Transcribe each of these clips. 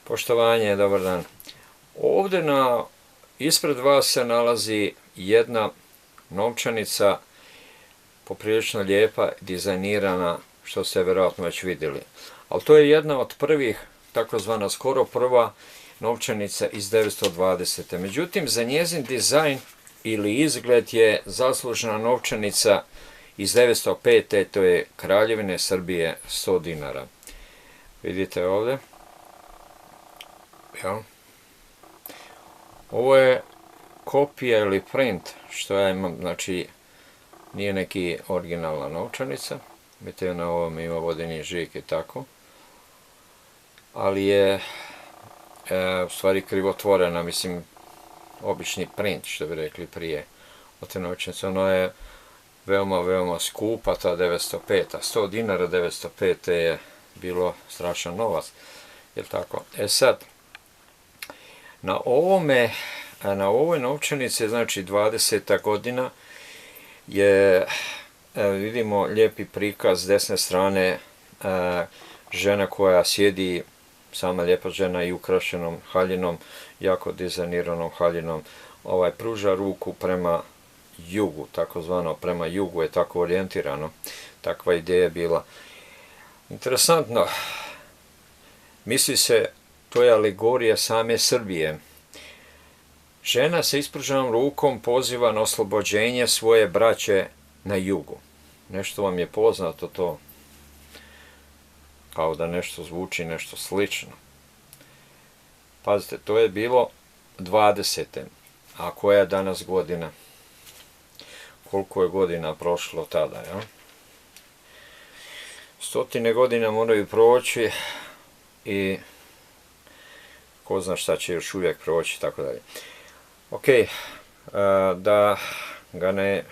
Poštovanje, dobar dan. Ovdje ispred vas se nalazi jedna novčanica, poprilično lijepa, dizajnirana, što ste vjerojatno već vidjeli. Ali to je jedna od prvih, takozvana skoro prva novčanica iz 920. Međutim, za njezin dizajn ili izgled je zaslužena novčanica iz 905. To je Kraljevine Srbije 100 dinara. Vidite ovdje. Ovo je kopija ili print, što ja imam, znači nije neki originalna novčanica. Vidite, na ovom ima vodeni žig i tako. Ali je u stvari krivotvorena, mislim, obični print, što bi rekli prije od te novčanice. Ona je veoma skupa, ta 905. 100 dinara 905. je bilo strašan novac. Jel tako? Sad, na ovoj novčanici, znači 20. godina, je, vidimo lijepi prikaz s desne strane, žena koja sjedi, sama lijepa žena i ukrašenom haljinom, jako dizajniranom haljinom, pruža ruku prema jugu, takozvano prema jugu je tako orijentirano, takva ideja je bila. Interesantno, misli se, to je alegorija same Srbije. Žena sa ispruženom rukom poziva na oslobođenje svoje braće na jugu. Nešto vam je poznato to? Kao da nešto zvuči, nešto slično. Pazite, to je bilo 20. A koja je danas godina? Koliko je godina prošlo tada, jel? 100 godina moraju proći i ko zna šta će još uvijek proći, tako dalje. Ok, da ga ne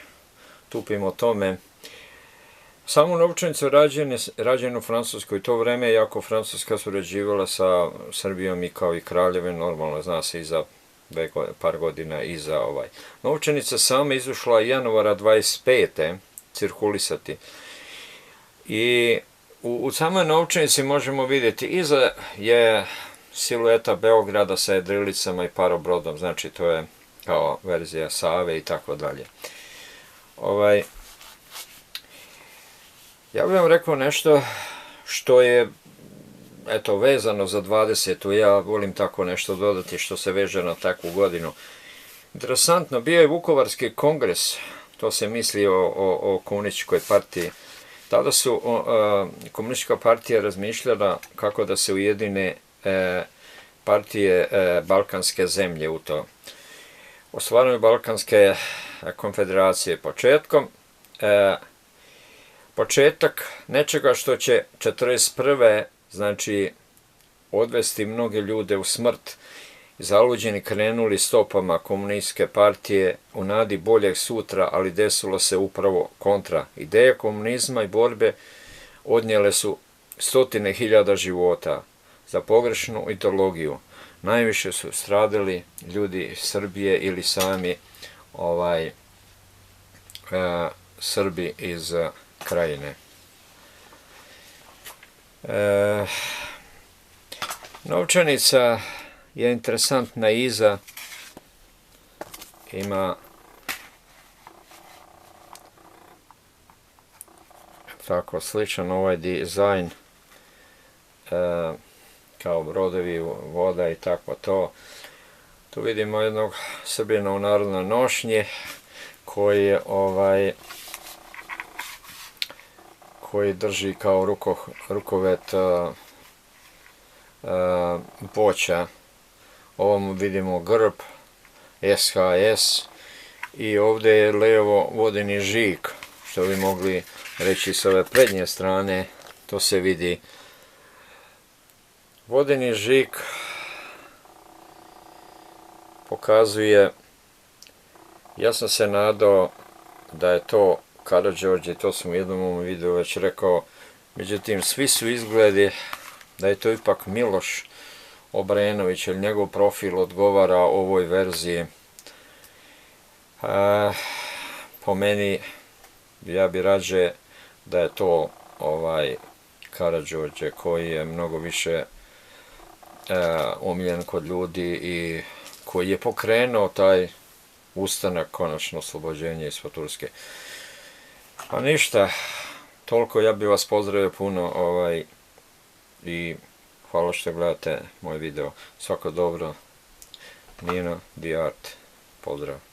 tupimo o tome. Samu novčanicu rađenu u Francuskoj, to vreme, jako Francuska surađivala sa Srbijom i kao i Kraljevine, normalno zna se i za par godina iza novčanica sama izašla januara 25. cirkulisati. I u samoj novčanici možemo vidjeti, iza je silueta Beograda sa jedrilicama i parobrodom, znači to je kao verzija Save i tako dalje. Ja bih vam rekao nešto što je, eto, vezano za 20. Ja volim tako nešto dodati što se veže na takvu godinu. Interesantno, bio je Vukovarski kongres, to se misli o komunističkoj partiji. Tada su komunistička partija razmišljala kako da se ujedine partije balkanske zemlje u to. O stvaranju Balkanske konfederacije početak nečega što će 1941. znači odvesti mnoge ljude u smrt. Zaluđeni krenuli stopama komunističke partije u nadi boljeg sutra, ali desilo se upravo kontra. Ideje komunizma i borbe odnijele su 100.000 života za pogrešnu ideologiju. Najviše su stradali ljudi iz Srbije ili sami Srbi iz Krajine. Novčanica je interesantna iza, ima tako sličan ovaj dizajn, kao brodovi, voda i tako to. Tu vidimo jednog Srbina u narodnoj nošnji koji drži kao rukovet voća. Ovom vidimo grb SHS i ovdje je levo vodeni žig, što bi mogli reći s ove prednje strane, to se vidi. Vodeni žig pokazuje, ja sam se nadao da je to Karađorđe, to sam u jednom ovom videu već rekao, međutim svi su izgledi da je to ipak Miloš Obrenović, jer njegov profil odgovara ovoj verziji. Po meni, ja bi rađe da je to Karađorđe koji je mnogo više omiljen kod ljudi i koji je pokrenuo taj ustanak, konačno oslobođenje iz Turske. Pa ništa, toliko, ja bih vas pozdravio puno i hvala što gledate moj video. Svako dobro, Nino The Art, pozdrav.